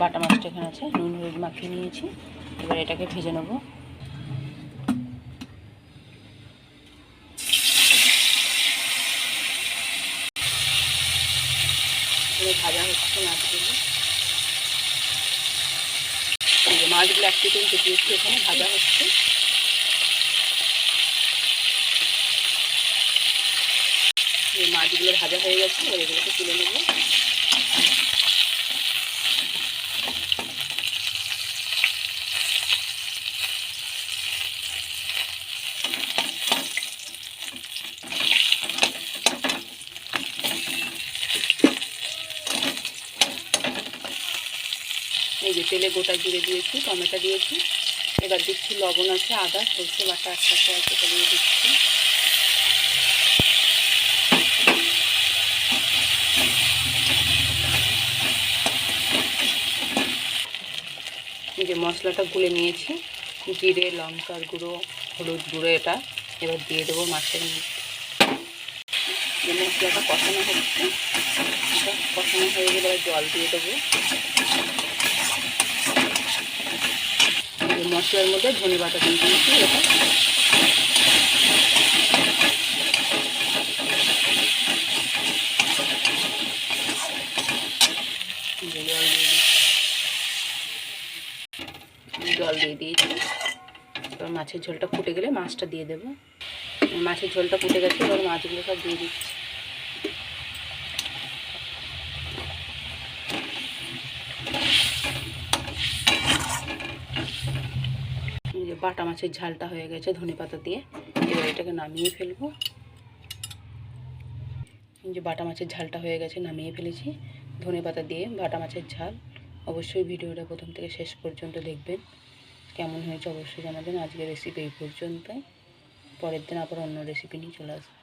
বাটা মাছটা এখানে আছে, নুন হলুদ মাখিয়ে নিয়েছি। এবার এটাকে ভেজে নেব। ভাজা হচ্ছে মাছগুলো, মাছগুলো একটু কিন্তু দিয়েছি এখানে ভাজা হচ্ছে। মাছগুলো ভাজা হয়ে গেছে, এবার এগুলোকে তুলে নেব। এই যে তেলে গোটা জিরে দিয়েছি, টমেটো দিয়েছি। এবার দিচ্ছি লবণ আছে, আদা সরষে বাটা একসাথে আছে, এটা দিয়ে দিচ্ছি। যে মশলাটা গুলে নিয়েছি, জিরে লঙ্কার গুঁড়ো হলুদ গুঁড়ো, এটা এবার দিয়ে দেবো মাছের মধ্যে। যে মশলাটা কষানো হচ্ছে, এটা কষানো হয়ে গেলে এবার জল দিয়ে দেবো। মশলার মধ্যে ধনে পাতা দিয়ে দিয়েছি, এটা জল দিয়ে দিয়েছি। এবার মাছের ঝোলটা ফুটে গেলে মাছটা দিয়ে দেবো। মাছের ঝোলটা ফুটে গেছে, এবার মাছগুলো সব দিয়ে দিচ্ছি। যে বাটা মাছের ঝালটা হয়ে গেছে ধনে পাতা দিয়ে, এবার এটাকে নামিয়ে ফেলবো। যে বাটা মাছের ঝালটা হয়ে গেছে, নামিয়ে ফেলেছি ধনে পাতা দিয়ে বাটা মাছের ঝাল। অবশ্যই ভিডিওটা প্রথম থেকে শেষ পর্যন্ত দেখবেন, কেমন হয়েছে অবশ্যই জানাবেন। আজকের রেসিপি এই পর্যন্তই, পরের দিন আবার অন্য রেসিপি নিয়ে চলে আসবো।